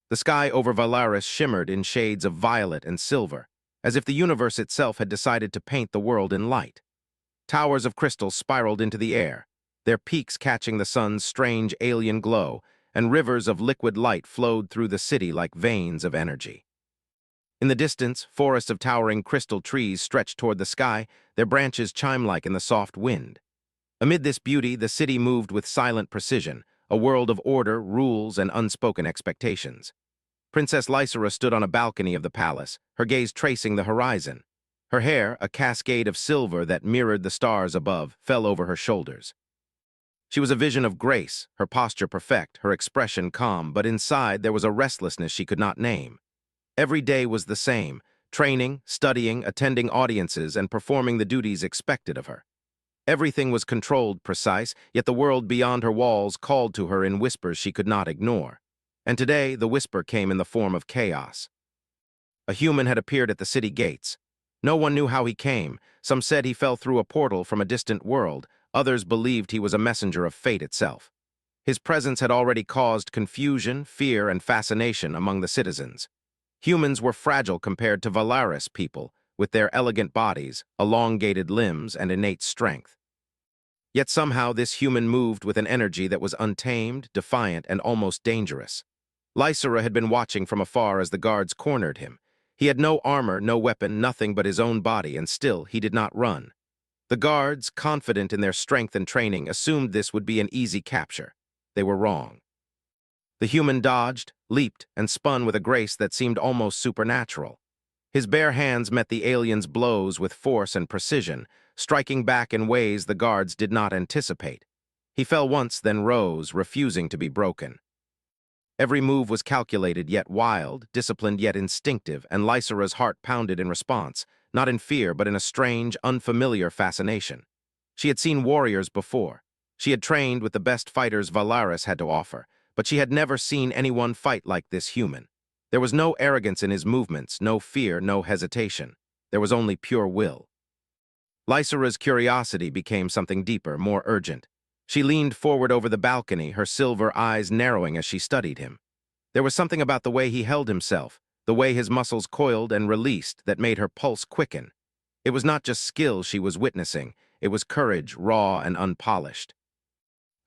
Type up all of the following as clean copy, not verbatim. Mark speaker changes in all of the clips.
Speaker 1: The sky over Valaris shimmered in shades of violet and silver, as if the universe itself had decided to paint the world in light. Towers of crystal spiraled into the air, their peaks catching the sun's strange alien glow, and rivers of liquid light flowed through the city like veins of energy. In the distance, forests of towering crystal trees stretched toward the sky, their branches chime-like in the soft wind. Amid this beauty, the city moved with silent precision, a world of order, rules, and unspoken expectations. Princess Lysera stood on a balcony of the palace, her gaze tracing the horizon. Her hair, a cascade of silver that mirrored the stars above, fell over her shoulders. She was a vision of grace, her posture perfect, her expression calm, but inside there was a restlessness she could not name. Every day was the same: training, studying, attending audiences, and performing the duties expected of her. Everything was controlled, precise, yet the world beyond her walls called to her in whispers she could not ignore. And today, the whisper came in the form of chaos. A human had appeared at the city gates. No one knew how he came. Some said he fell through a portal from a distant world. Others believed he was a messenger of fate itself. His presence had already caused confusion, fear, and fascination among the citizens. Humans were fragile compared to Valaris people, with their elegant bodies, elongated limbs, and innate strength. Yet somehow this human moved with an energy that was untamed, defiant, and almost dangerous. Lysera had been watching from afar as the guards cornered him. He had no armor, no weapon, nothing but his own body, and still he did not run. The guards, confident in their strength and training, assumed this would be an easy capture. They were wrong. The human dodged, leaped, and spun with a grace that seemed almost supernatural. His bare hands met the alien's blows with force and precision, striking back in ways the guards did not anticipate. He fell once, then rose, refusing to be broken. Every move was calculated yet wild, disciplined yet instinctive, and Lysera's heart pounded in response, not in fear but in a strange, unfamiliar fascination. She had seen warriors before. She had trained with the best fighters Valaris had to offer, but she had never seen anyone fight like this human. There was no arrogance in his movements, no fear, no hesitation. There was only pure will. Lysera's curiosity became something deeper, more urgent. She leaned forward over the balcony, her silver eyes narrowing as she studied him. There was something about the way he held himself, the way his muscles coiled and released, that made her pulse quicken. It was not just skill she was witnessing, it was courage, raw and unpolished.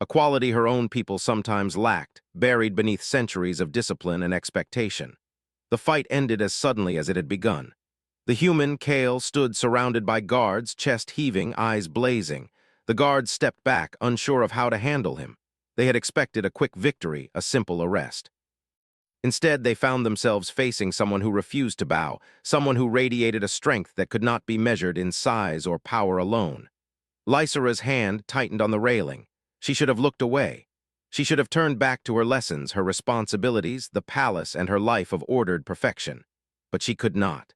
Speaker 1: A quality her own people sometimes lacked, buried beneath centuries of discipline and expectation. The fight ended as suddenly as it had begun. The human, Kale, stood surrounded by guards, chest heaving, eyes blazing. The guards stepped back, unsure of how to handle him. They had expected a quick victory, a simple arrest. Instead, they found themselves facing someone who refused to bow, someone who radiated a strength that could not be measured in size or power alone. Lysera's hand tightened on the railing. She should have looked away. She should have turned back to her lessons, her responsibilities, the palace, and her life of ordered perfection. But she could not.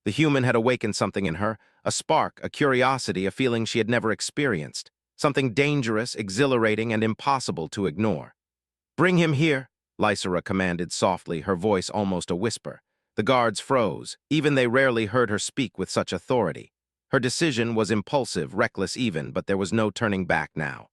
Speaker 1: The human had awakened something in her, a spark, a curiosity, a feeling she had never experienced, something dangerous, exhilarating, and impossible to ignore. "Bring him here," Lysera commanded softly, her voice almost a whisper. The guards froze. Even they rarely heard her speak with such authority. Her decision was impulsive, reckless even, but there was no turning back now.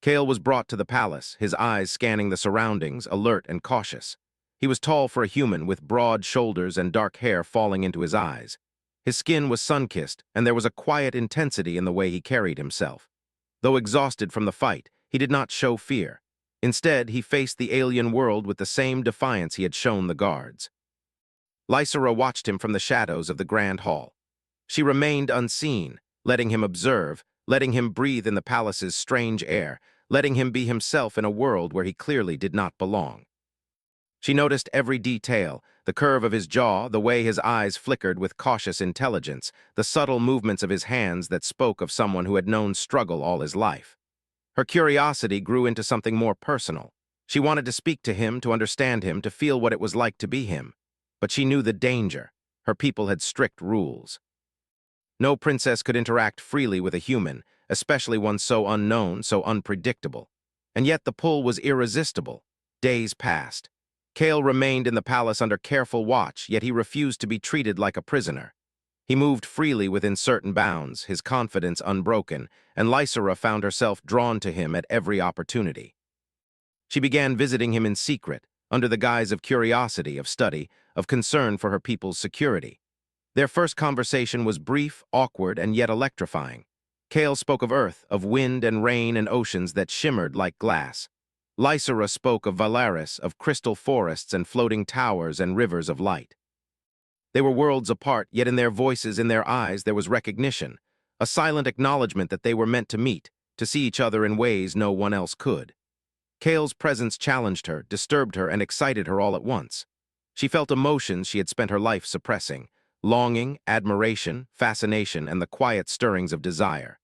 Speaker 1: Kale was brought to the palace, his eyes scanning the surroundings, alert and cautious. He was tall for a human, with broad shoulders and dark hair falling into his eyes. His skin was sun-kissed, and there was a quiet intensity in the way he carried himself. Though exhausted from the fight, he did not show fear. Instead, he faced the alien world with the same defiance he had shown the guards. Lysera watched him from the shadows of the grand hall. She remained unseen, letting him observe, letting him breathe in the palace's strange air, letting him be himself in a world where he clearly did not belong. She noticed every detail, the curve of his jaw, the way his eyes flickered with cautious intelligence, the subtle movements of his hands that spoke of someone who had known struggle all his life. Her curiosity grew into something more personal. She wanted to speak to him, to understand him, to feel what it was like to be him. But she knew the danger. Her people had strict rules. No princess could interact freely with a human, especially one so unknown, so unpredictable. And yet the pull was irresistible. Days passed. Kale remained in the palace under careful watch, yet he refused to be treated like a prisoner. He moved freely within certain bounds, his confidence unbroken, and Lysera found herself drawn to him at every opportunity. She began visiting him in secret, under the guise of curiosity, of study, of concern for her people's security. Their first conversation was brief, awkward, and yet electrifying. Kale spoke of earth, of wind and rain and oceans that shimmered like glass. Lysera spoke of Valaris, of crystal forests and floating towers and rivers of light. They were worlds apart, yet in their voices, in their eyes, there was recognition, a silent acknowledgement that they were meant to meet, to see each other in ways no one else could. Kale's presence challenged her, disturbed her, and excited her all at once. She felt emotions she had spent her life suppressing: longing, admiration, fascination, and the quiet stirrings of desire.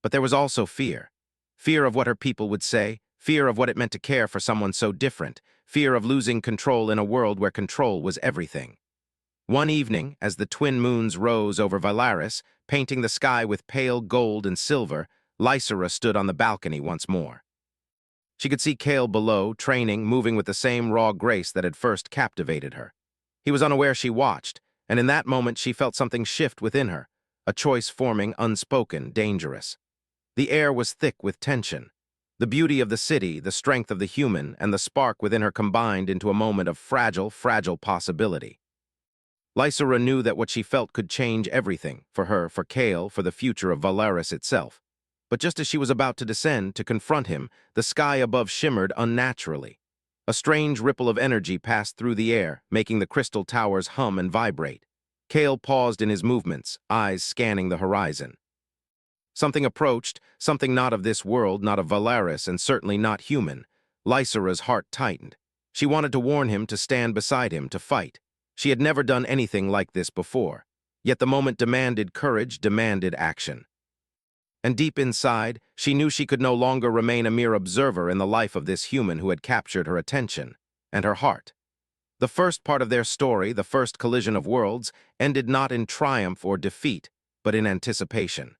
Speaker 1: But there was also fear. Fear of what her people would say, fear of what it meant to care for someone so different, fear of losing control in a world where control was everything. One evening, as the twin moons rose over Valaris, painting the sky with pale gold and silver, Lysera stood on the balcony once more. She could see Kale below, training, moving with the same raw grace that had first captivated her. He was unaware she watched, and in that moment she felt something shift within her, a choice forming, unspoken, dangerous. The air was thick with tension. The beauty of the city, the strength of the human, and the spark within her combined into a moment of fragile, fragile possibility. Lysera knew that what she felt could change everything, for her, for Kale, for the future of Valaris itself. But just as she was about to descend, to confront him, the sky above shimmered unnaturally. A strange ripple of energy passed through the air, making the crystal towers hum and vibrate. Kale paused in his movements, eyes scanning the horizon. Something approached, something not of this world, not of Valaris, and certainly not human. Lysera's heart tightened. She wanted to warn him, to stand beside him, to fight. She had never done anything like this before. Yet the moment demanded courage, demanded action. And deep inside, she knew she could no longer remain a mere observer in the life of this human who had captured her attention and her heart. The first part of their story, the first collision of worlds, ended not in triumph or defeat, but in anticipation.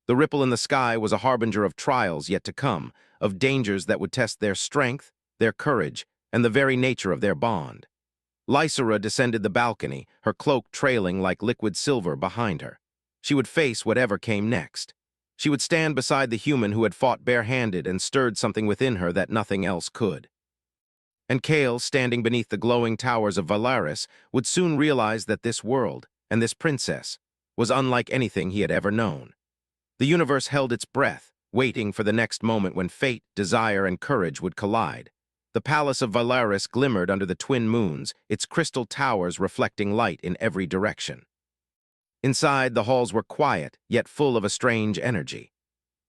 Speaker 1: The ripple in the sky was a harbinger of trials yet to come, of dangers that would test their strength, their courage, and the very nature of their bond. Lysera descended the balcony, her cloak trailing like liquid silver behind her. She would face whatever came next. She would stand beside the human who had fought barehanded and stirred something within her that nothing else could. And Kale, standing beneath the glowing towers of Valaris, would soon realize that this world, and this princess, was unlike anything he had ever known. The universe held its breath, waiting for the next moment when fate, desire, and courage would collide. The palace of Valaris glimmered under the twin moons, its crystal towers reflecting light in every direction. Inside, the halls were quiet, yet full of a strange energy.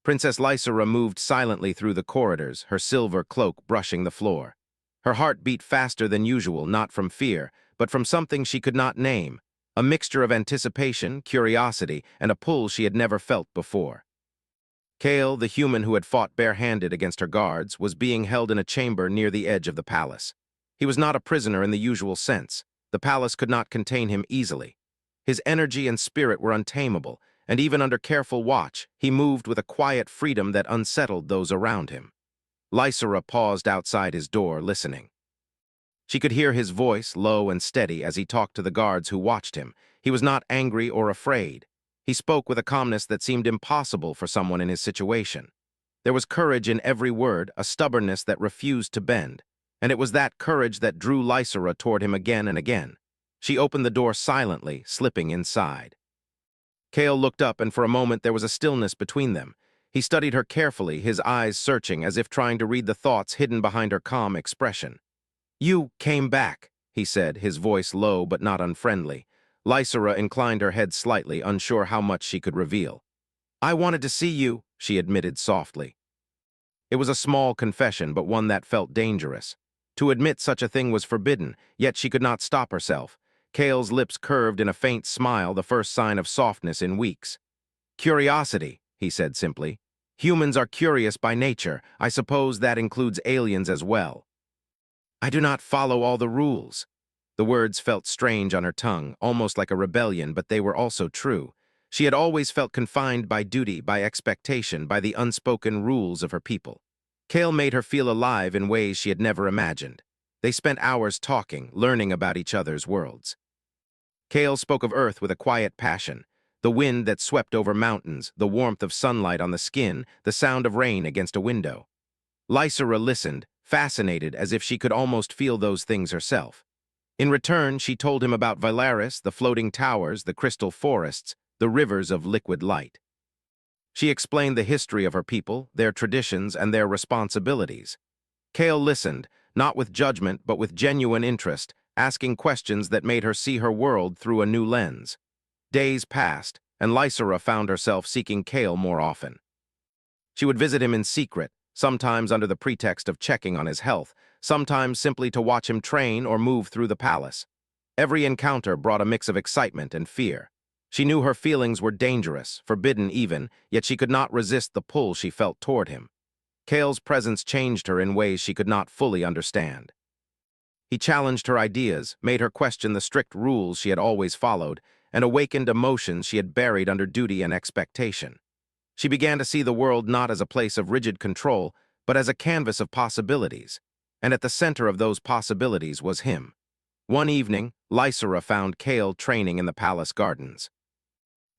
Speaker 1: Princess Lysera moved silently through the corridors, her silver cloak brushing the floor. Her heart beat faster than usual, not from fear, but from something she could not name, a mixture of anticipation, curiosity, and a pull she had never felt before. Kale, the human who had fought barehanded against her guards, was being held in a chamber near the edge of the palace. He was not a prisoner in the usual sense. The palace could not contain him easily. His energy and spirit were untamable, and even under careful watch, he moved with a quiet freedom that unsettled those around him. Lysera paused outside his door, listening. She could hear his voice, low and steady, as he talked to the guards who watched him. He was not angry or afraid. He spoke with a calmness that seemed impossible for someone in his situation. There was courage in every word, a stubbornness that refused to bend, and it was that courage that drew Lysera toward him again and again. She opened the door silently, slipping inside. Kale looked up, and for a moment there was a stillness between them. He studied her carefully, his eyes searching, as if trying to read the thoughts hidden behind her calm expression. "You came back," he said, his voice low but not unfriendly. Lysera inclined her head slightly, unsure how much she could reveal. "I wanted to see you," she admitted softly. It was a small confession, but one that felt dangerous. To admit such a thing was forbidden, yet she could not stop herself. Kale's lips curved in a faint smile, the first sign of softness in weeks. "Curiosity," he said simply. "Humans are curious by nature. I suppose that includes aliens as well." "I do not follow all the rules." The words felt strange on her tongue, almost like a rebellion, but they were also true. She had always felt confined by duty, by expectation, by the unspoken rules of her people. Kale made her feel alive in ways she had never imagined. They spent hours talking, learning about each other's worlds. Kale spoke of Earth with a quiet passion, the wind that swept over mountains, the warmth of sunlight on the skin, the sound of rain against a window. Lysera listened, fascinated as if she could almost feel those things herself. In return, she told him about Valaris, the floating towers, the crystal forests, the rivers of liquid light. She explained the history of her people, their traditions, and their responsibilities. Kale listened, not with judgment but with genuine interest, asking questions that made her see her world through a new lens. Days passed, and Lysera found herself seeking Kale more often. She would visit him in secret, sometimes under the pretext of checking on his health, sometimes simply to watch him train or move through the palace. Every encounter brought a mix of excitement and fear. She knew her feelings were dangerous, forbidden even, yet she could not resist the pull she felt toward him. Kale's presence changed her in ways she could not fully understand. He challenged her ideas, made her question the strict rules she had always followed, and awakened emotions she had buried under duty and expectation. She began to see the world not as a place of rigid control, but as a canvas of possibilities. And at the center of those possibilities was him. One evening, Lysera found Kale training in the palace gardens.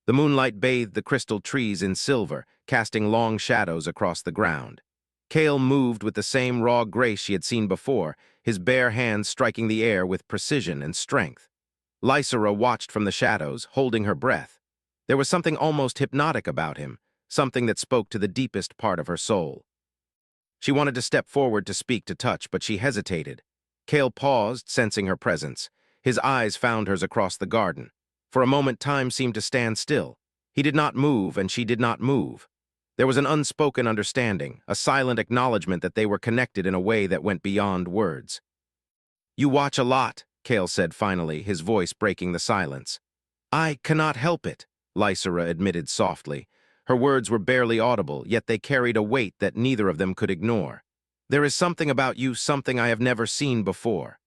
Speaker 1: The moonlight bathed the crystal trees in silver, casting long shadows across the ground. Kale moved with the same raw grace she had seen before, his bare hands striking the air with precision and strength. Lysera watched from the shadows, holding her breath. There was something almost hypnotic about him, something that spoke to the deepest part of her soul. She wanted to step forward to speak, to touch, but she hesitated. Kale paused, sensing her presence. His eyes found hers across the garden. For a moment, time seemed to stand still. He did not move, and she did not move. There was an unspoken understanding, a silent acknowledgement that they were connected in a way that went beyond words. "You watch a lot," Kale said finally, his voice breaking the silence. "I cannot help it," Lysera admitted softly. Her words were barely audible, yet they carried a weight that neither of them could ignore. "There is something about you, something I have never seen before.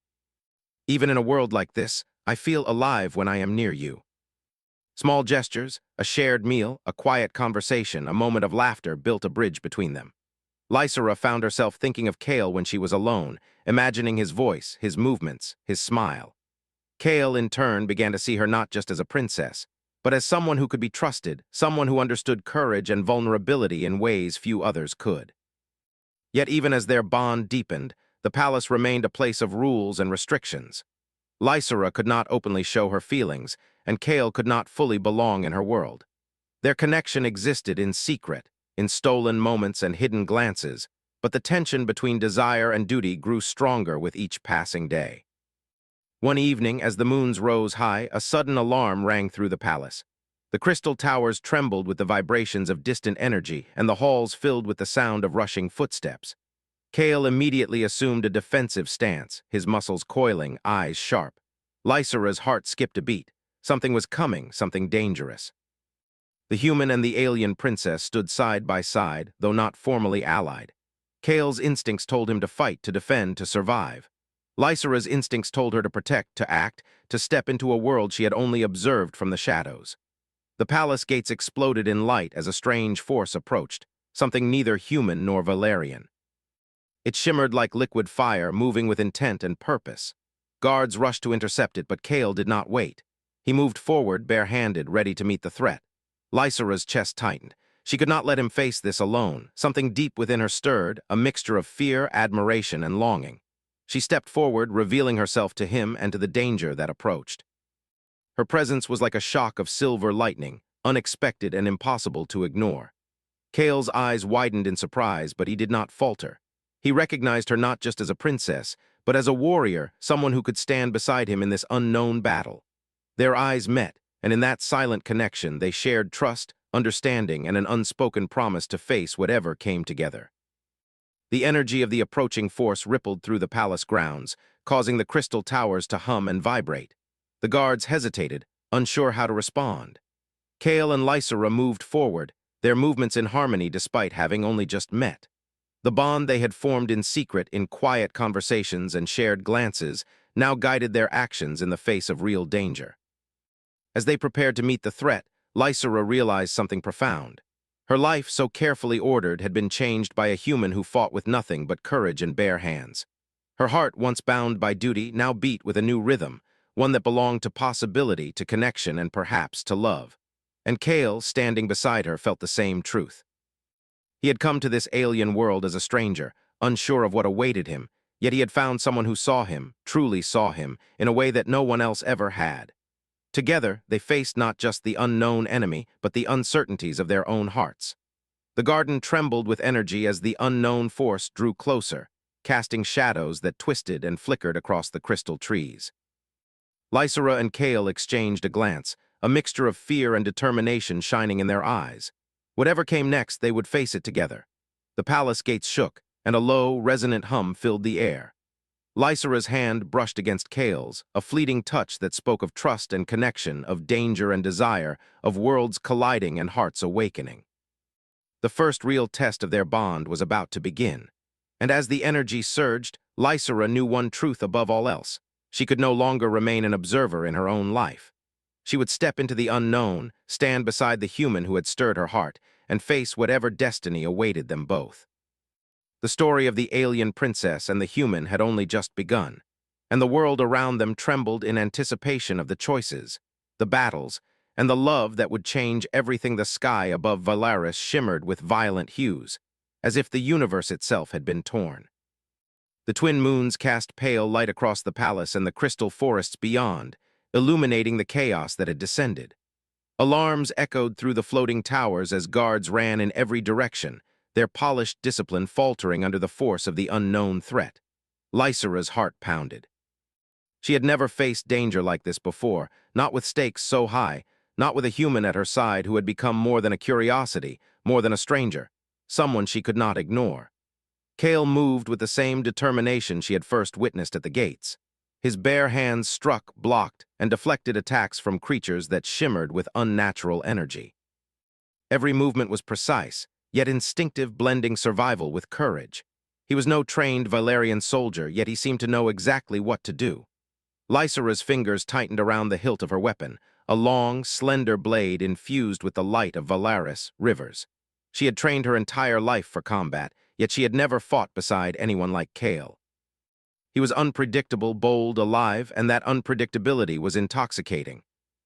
Speaker 1: Even in a world like this, I feel alive when I am near you." Small gestures, a shared meal, a quiet conversation, a moment of laughter built a bridge between them. Lysera found herself thinking of Kale when she was alone, imagining his voice, his movements, his smile. Kale, in turn, began to see her not just as a princess, but as someone who could be trusted, someone who understood courage and vulnerability in ways few others could. Yet even as their bond deepened, the palace remained a place of rules and restrictions. Lysera could not openly show her feelings, and Kale could not fully belong in her world. Their connection existed in secret, in stolen moments and hidden glances, but the tension between desire and duty grew stronger with each passing day. One evening, as the moons rose high, a sudden alarm rang through the palace. The crystal towers trembled with the vibrations of distant energy, and the halls filled with the sound of rushing footsteps. Kale immediately assumed a defensive stance, his muscles coiling, eyes sharp. Lysera's heart skipped a beat. Something was coming, something dangerous. The human and the alien princess stood side by side, though not formally allied. Kale's instincts told him to fight, to defend, to survive. Lysera's instincts told her to protect, to act, to step into a world she had only observed from the shadows. The palace gates exploded in light as a strange force approached, something neither human nor Valerian. It shimmered like liquid fire, moving with intent and purpose. Guards rushed to intercept it, but Kale did not wait. He moved forward, barehanded, ready to meet the threat. Lysera's chest tightened. She could not let him face this alone. Something deep within her stirred, a mixture of fear, admiration, and longing. She stepped forward, revealing herself to him and to the danger that approached. Her presence was like a shock of silver lightning, unexpected and impossible to ignore. Kale's eyes widened in surprise, but he did not falter. He recognized her not just as a princess, but as a warrior, someone who could stand beside him in this unknown battle. Their eyes met, and in that silent connection they shared trust, understanding, and an unspoken promise to face whatever came together. The energy of the approaching force rippled through the palace grounds, causing the crystal towers to hum and vibrate. The guards hesitated, unsure how to respond. Kale and Lysera moved forward, their movements in harmony despite having only just met. The bond they had formed in secret in quiet conversations and shared glances now guided their actions in the face of real danger. As they prepared to meet the threat, Lysera realized something profound. Her life, so carefully ordered, had been changed by a human who fought with nothing but courage and bare hands. Her heart, once bound by duty, now beat with a new rhythm, one that belonged to possibility, to connection, and perhaps to love. And Kale, standing beside her, felt the same truth. He had come to this alien world as a stranger, unsure of what awaited him, yet he had found someone who saw him, truly saw him, in a way that no one else ever had. Together, they faced not just the unknown enemy, but the uncertainties of their own hearts. The garden trembled with energy as the unknown force drew closer, casting shadows that twisted and flickered across the crystal trees. Lysera and Kale exchanged a glance, a mixture of fear and determination shining in their eyes. Whatever came next, they would face it together. The palace gates shook, and a low, resonant hum filled the air. Lysera's hand brushed against Kale's, a fleeting touch that spoke of trust and connection, of danger and desire, of worlds colliding and hearts awakening. The first real test of their bond was about to begin. And as the energy surged, Lysera knew one truth above all else. She could no longer remain an observer in her own life. She would step into the unknown, stand beside the human who had stirred her heart, and face whatever destiny awaited them both. The story of the alien princess and the human had only just begun, and the world around them trembled in anticipation of the choices, the battles, and the love that would change everything. The sky above Valaris shimmered with violent hues, as if the universe itself had been torn. The twin moons cast pale light across the palace and the crystal forests beyond, illuminating the chaos that had descended. Alarms echoed through the floating towers as guards ran in every direction, their polished discipline faltering under the force of the unknown threat. Lysera's heart pounded. She had never faced danger like this before, not with stakes so high, not with a human at her side who had become more than a curiosity, more than a stranger, someone she could not ignore. Kale moved with the same determination she had first witnessed at the gates. His bare hands struck, blocked, and deflected attacks from creatures that shimmered with unnatural energy. Every movement was precise, yet instinctive, blending survival with courage. He was no trained Valerian soldier, yet he seemed to know exactly what to do. Lysera's fingers tightened around the hilt of her weapon, a long, slender blade infused with the light of Valaris rivers. She had trained her entire life for combat, yet she had never fought beside anyone like Kale. He was unpredictable, bold, alive, and that unpredictability was intoxicating.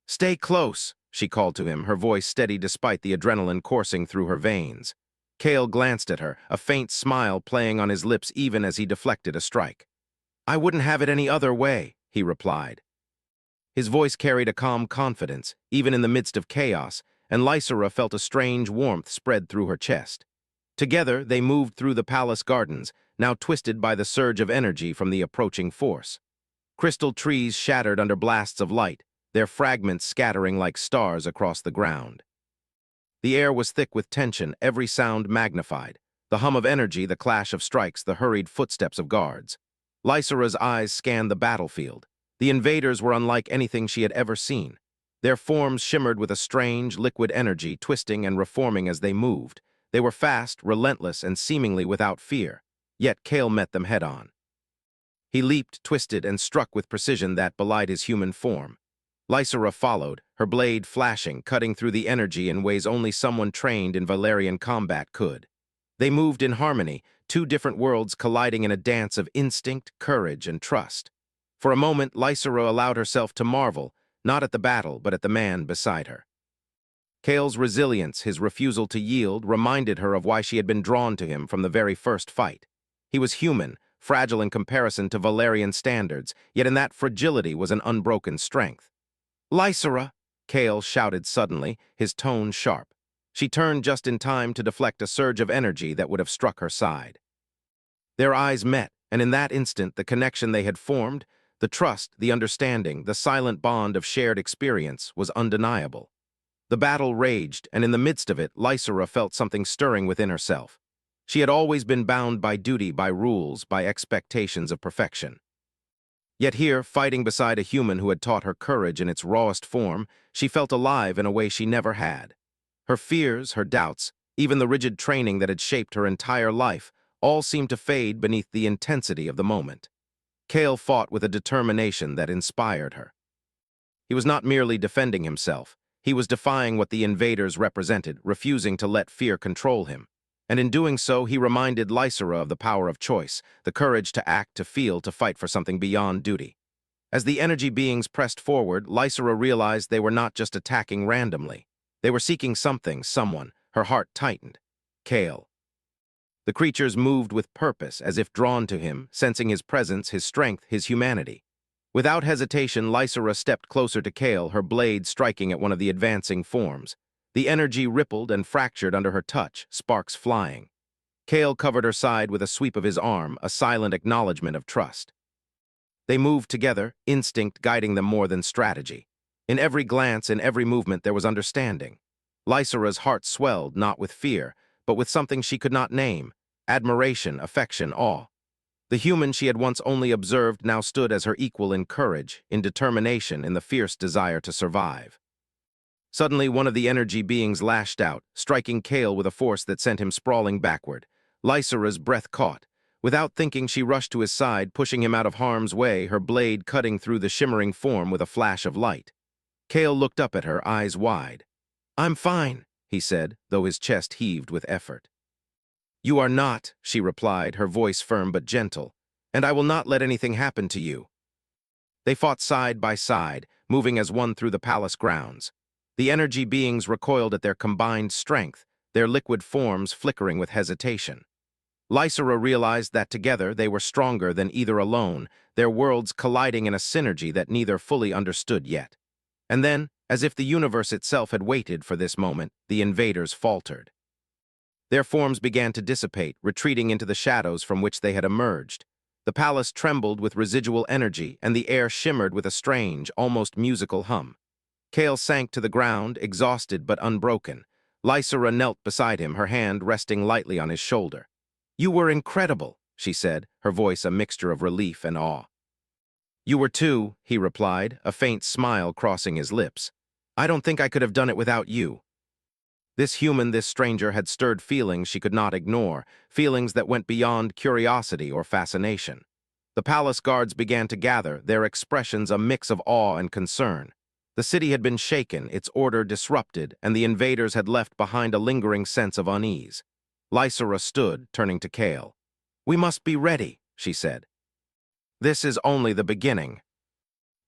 Speaker 1: "Stay close," she called to him, her voice steady despite the adrenaline coursing through her veins. Kale glanced at her, a faint smile playing on his lips even as he deflected a strike. "I wouldn't have it any other way," he replied. His voice carried a calm confidence, even in the midst of chaos, and Lysera felt a strange warmth spread through her chest. Together, they moved through the palace gardens, now twisted by the surge of energy from the approaching force. Crystal trees shattered under blasts of light, their fragments scattering like stars across the ground. The air was thick with tension, every sound magnified. The hum of energy, the clash of strikes, the hurried footsteps of guards. Lysera's eyes scanned the battlefield. The invaders were unlike anything she had ever seen. Their forms shimmered with a strange, liquid energy, twisting and reforming as they moved. They were fast, relentless, and seemingly without fear. Yet Kale met them head-on. He leaped, twisted, and struck with precision that belied his human form. Lysera followed, her blade flashing, cutting through the energy in ways only someone trained in Valerian combat could. They moved in harmony, two different worlds colliding in a dance of instinct, courage, and trust. For a moment, Lysera allowed herself to marvel, not at the battle, but at the man beside her. Kale's resilience, his refusal to yield, reminded her of why she had been drawn to him from the very first fight. He was human, fragile in comparison to Valerian standards, yet in that fragility was an unbroken strength. "Lysera!" Kale shouted suddenly, his tone sharp. She turned just in time to deflect a surge of energy that would have struck her side. Their eyes met, and in that instant the connection they had formed, the trust, the understanding, the silent bond of shared experience was undeniable. The battle raged, and in the midst of it, Lysera felt something stirring within herself. She had always been bound by duty, by rules, by expectations of perfection. Yet here, fighting beside a human who had taught her courage in its rawest form, she felt alive in a way she never had. Her fears, her doubts, even the rigid training that had shaped her entire life, all seemed to fade beneath the intensity of the moment. Kale fought with a determination that inspired her. He was not merely defending himself. He was defying what the invaders represented, refusing to let fear control him. And in doing so, he reminded Lysera of the power of choice, the courage to act, to feel, to fight for something beyond duty. As the energy beings pressed forward, Lysera realized they were not just attacking randomly. They were seeking something, someone. Her heart tightened. Kale. The creatures moved with purpose, as if drawn to him, sensing his presence, his strength, his humanity. Without hesitation, Lysera stepped closer to Kale, her blade striking at one of the advancing forms. The energy rippled and fractured under her touch, sparks flying. Kale covered her side with a sweep of his arm, a silent acknowledgement of trust. They moved together, instinct guiding them more than strategy. In every glance, in every movement, there was understanding. Lysera's heart swelled, not with fear, but with something she could not name: admiration, affection, awe. The human she had once only observed now stood as her equal in courage, in determination, in the fierce desire to survive. Suddenly, one of the energy beings lashed out, striking Kale with a force that sent him sprawling backward. Lysera's breath caught. Without thinking, she rushed to his side, pushing him out of harm's way, her blade cutting through the shimmering form with a flash of light. Kale looked up at her, eyes wide. "I'm fine," he said, though his chest heaved with effort. "You are not," she replied, her voice firm but gentle, "and I will not let anything happen to you." They fought side by side, moving as one through the palace grounds. The energy beings recoiled at their combined strength, their liquid forms flickering with hesitation. Lysera realized that together they were stronger than either alone, their worlds colliding in a synergy that neither fully understood yet. And then, as if the universe itself had waited for this moment, the invaders faltered. Their forms began to dissipate, retreating into the shadows from which they had emerged. The palace trembled with residual energy, and the air shimmered with a strange, almost musical hum. Kale sank to the ground, exhausted but unbroken. Lysera knelt beside him, her hand resting lightly on his shoulder. "You were incredible," she said, her voice a mixture of relief and awe. "You were too," he replied, a faint smile crossing his lips. "I don't think I could have done it without you." This human, this stranger, had stirred feelings she could not ignore, feelings that went beyond curiosity or fascination. The palace guards began to gather, their expressions a mix of awe and concern. The city had been shaken, its order disrupted, and the invaders had left behind a lingering sense of unease. Lysera stood, turning to Kale. "We must be ready," she said. "This is only the beginning."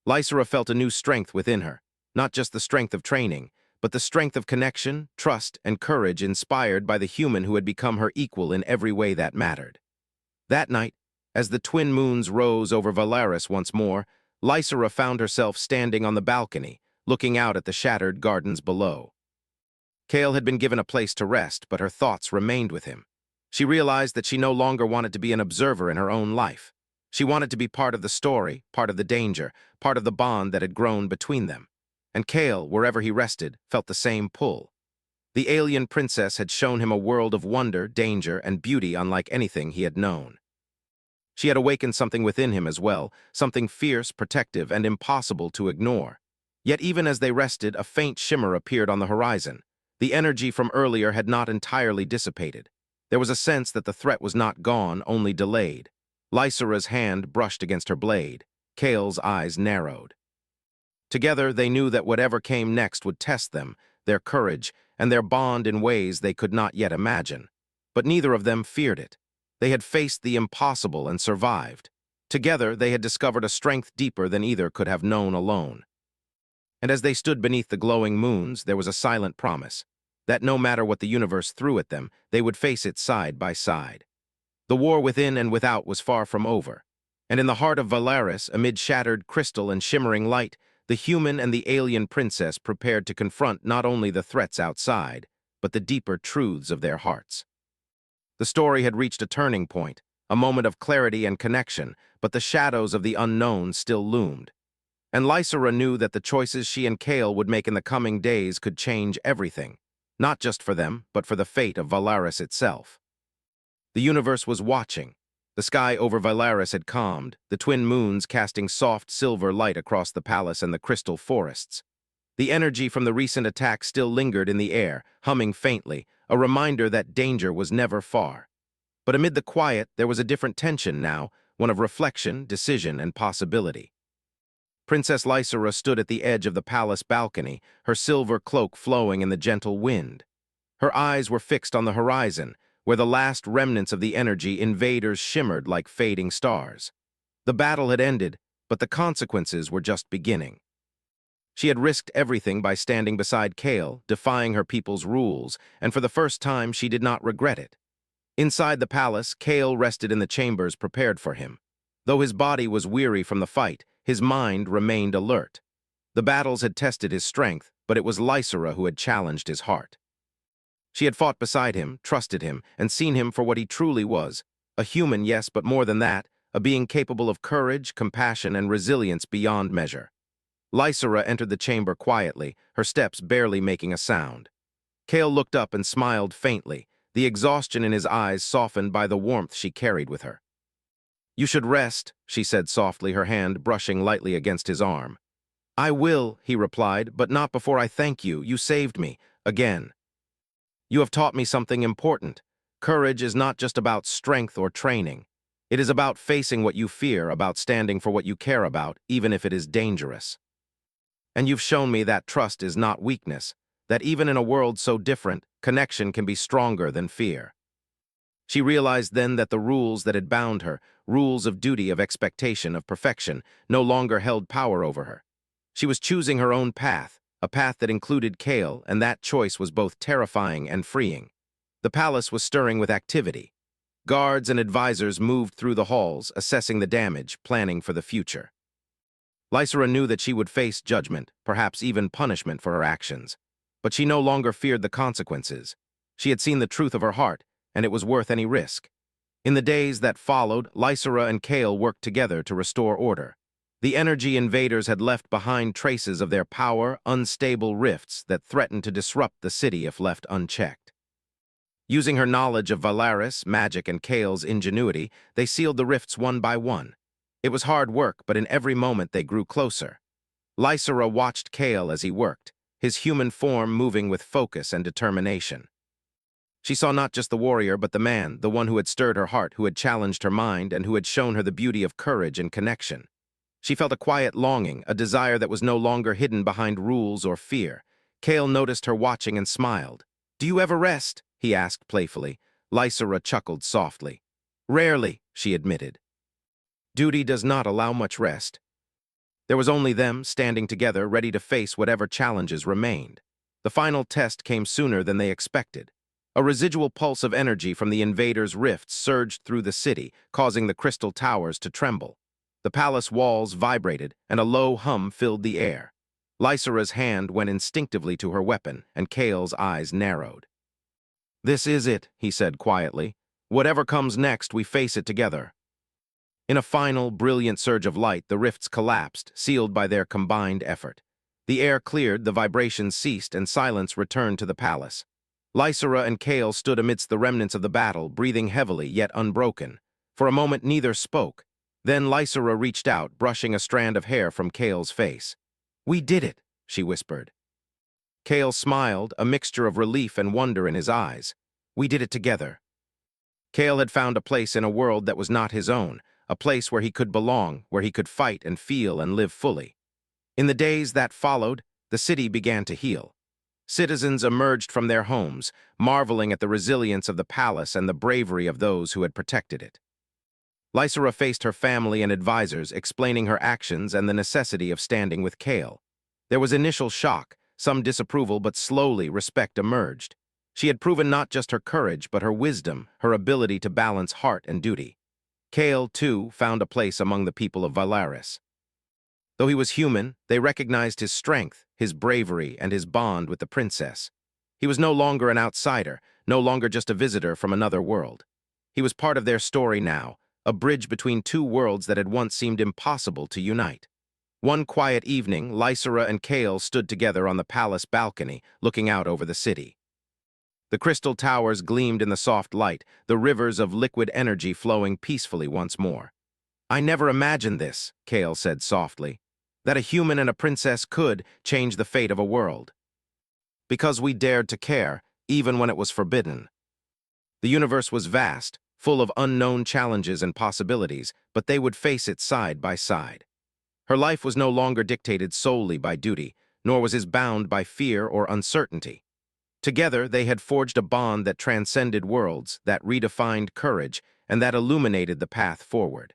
Speaker 1: Lysera felt a new strength within her, not just the strength of training, but the strength of connection, trust, and courage inspired by the human who had become her equal in every way that mattered. That night, as the twin moons rose over Valaris once more, Lysera found herself standing on the balcony, looking out at the shattered gardens below. Kale had been given a place to rest, but her thoughts remained with him. She realized that she no longer wanted to be an observer in her own life. She wanted to be part of the story, part of the danger, part of the bond that had grown between them. And Kale, wherever he rested, felt the same pull. The alien princess had shown him a world of wonder, danger, and beauty unlike anything he had known. She had awakened something within him as well, something fierce, protective, and impossible to ignore. Yet even as they rested, a faint shimmer appeared on the horizon. The energy from earlier had not entirely dissipated. There was a sense that the threat was not gone, only delayed. Lysera's hand brushed against her blade. Kale's eyes narrowed. Together, they knew that whatever came next would test them, their courage, and their bond in ways they could not yet imagine. But neither of them feared it. They had faced the impossible and survived. Together, they had discovered a strength deeper than either could have known alone. And as they stood beneath the glowing moons, there was a silent promise that no matter what the universe threw at them, they would face it side by side. The war within and without was far from over. And in the heart of Valaris, amid shattered crystal and shimmering light, the human and the alien princess prepared to confront not only the threats outside, but the deeper truths of their hearts. The story had reached a turning point, a moment of clarity and connection, but the shadows of the unknown still loomed. And Lysera knew that the choices she and Kale would make in the coming days could change everything, not just for them, but for the fate of Valaris itself. The universe was watching. The sky over Valaris had calmed, the twin moons casting soft silver light across the palace and the crystal forests. The energy from the recent attack still lingered in the air, humming faintly, a reminder that danger was never far. But amid the quiet, there was a different tension now, one of reflection, decision, and possibility. Princess Lysera stood at the edge of the palace balcony, her silver cloak flowing in the gentle wind. Her eyes were fixed on the horizon, where the last remnants of the energy invaders shimmered like fading stars. The battle had ended, but the consequences were just beginning. She had risked everything by standing beside Kale, defying her people's rules, and for the first time she did not regret it. Inside the palace, Kale rested in the chambers prepared for him. Though his body was weary from the fight, his mind remained alert. The battles had tested his strength, but it was Lysera who had challenged his heart. She had fought beside him, trusted him, and seen him for what he truly was. A human, yes, but more than that, a being capable of courage, compassion, and resilience beyond measure. Lysera entered the chamber quietly, her steps barely making a sound. Kale looked up and smiled faintly, the exhaustion in his eyes softened by the warmth she carried with her. "You should rest," she said softly, her hand brushing lightly against his arm. "I will," he replied, "but not before I thank you. You saved me, again. You have taught me something important. Courage is not just about strength or training. It is about facing what you fear, about standing for what you care about, even if it is dangerous. And you've shown me that trust is not weakness, that even in a world so different, connection can be stronger than fear." She realized then that the rules that had bound her, rules of duty, of expectation, of perfection, no longer held power over her. She was choosing her own path, a path that included Kale, and that choice was both terrifying and freeing. The palace was stirring with activity. Guards and advisors moved through the halls, assessing the damage, planning for the future. Lysera knew that she would face judgment, perhaps even punishment for her actions. But she no longer feared the consequences. She had seen the truth of her heart, and it was worth any risk. In the days that followed, Lysera and Kale worked together to restore order. The energy invaders had left behind traces of their power, unstable rifts that threatened to disrupt the city if left unchecked. Using her knowledge of Valaris, magic, and Kale's ingenuity, they sealed the rifts one by one. It was hard work, but in every moment they grew closer. Lysera watched Kale as he worked, his human form moving with focus and determination. She saw not just the warrior, but the man, the one who had stirred her heart, who had challenged her mind, and who had shown her the beauty of courage and connection. She felt a quiet longing, a desire that was no longer hidden behind rules or fear. Kale noticed her watching and smiled. "Do you ever rest?" he asked playfully. Lysera chuckled softly. "Rarely," she admitted. Duty does not allow much rest. There was only them, standing together, ready to face whatever challenges remained. The final test came sooner than they expected. A residual pulse of energy from the invaders' rifts surged through the city, causing the crystal towers to tremble. The palace walls vibrated, and a low hum filled the air. Lysera's hand went instinctively to her weapon, and Kale's eyes narrowed. "This is it," he said quietly. "Whatever comes next, we face it together." In a final, brilliant surge of light, the rifts collapsed, sealed by their combined effort. The air cleared, the vibrations ceased, and silence returned to the palace. Lysera and Kale stood amidst the remnants of the battle, breathing heavily, yet unbroken. For a moment, neither spoke. Then Lysera reached out, brushing a strand of hair from Kale's face. "We did it," she whispered. Kale smiled, a mixture of relief and wonder in his eyes. "We did it together." Kale had found a place in a world that was not his own, a place where he could belong, where he could fight and feel and live fully. In the days that followed, the city began to heal. Citizens emerged from their homes, marveling at the resilience of the palace and the bravery of those who had protected it. Lysera faced her family and advisors, explaining her actions and the necessity of standing with Kale. There was initial shock, some disapproval, but slowly respect emerged. She had proven not just her courage, but her wisdom, her ability to balance heart and duty. Kale, too, found a place among the people of Valaris. Though he was human, they recognized his strength, his bravery, and his bond with the princess. He was no longer an outsider, no longer just a visitor from another world. He was part of their story now, a bridge between two worlds that had once seemed impossible to unite. One quiet evening, Lysera and Kale stood together on the palace balcony, looking out over the city. The crystal towers gleamed in the soft light, the rivers of liquid energy flowing peacefully once more. "I never imagined this," Kale said softly, "that a human and a princess could change the fate of a world. Because we dared to care, even when it was forbidden." The universe was vast, full of unknown challenges and possibilities, but they would face it side by side. Her life was no longer dictated solely by duty, nor was it bound by fear or uncertainty. Together, they had forged a bond that transcended worlds, that redefined courage, and that illuminated the path forward.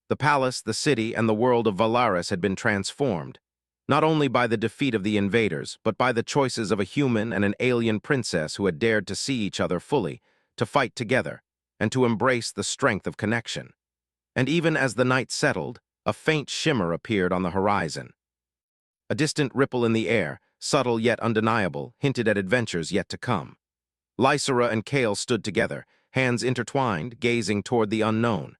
Speaker 1: The palace, the city, and the world of Valaris had been transformed, not only by the defeat of the invaders, but by the choices of a human and an alien princess who had dared to see each other fully, to fight together, and to embrace the strength of connection. And even as the night settled, a faint shimmer appeared on the horizon. A distant ripple in the air, subtle yet undeniable, hinted at adventures yet to come. Lysera and Kale stood together, hands intertwined, gazing toward the unknown.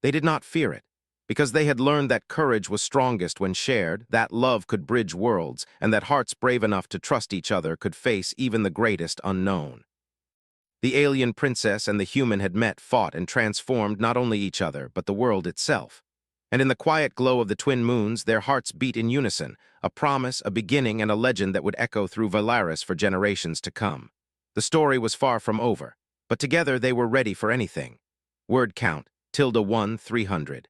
Speaker 1: They did not fear it, because they had learned that courage was strongest when shared, that love could bridge worlds, and that hearts brave enough to trust each other could face even the greatest unknown. The alien princess and the human had met, fought, and transformed not only each other, but the world itself. And in the quiet glow of the twin moons, their hearts beat in unison, a promise, a beginning, and a legend that would echo through Valaris for generations to come. The story was far from over, but together they were ready for anything. Word count, ~1 300.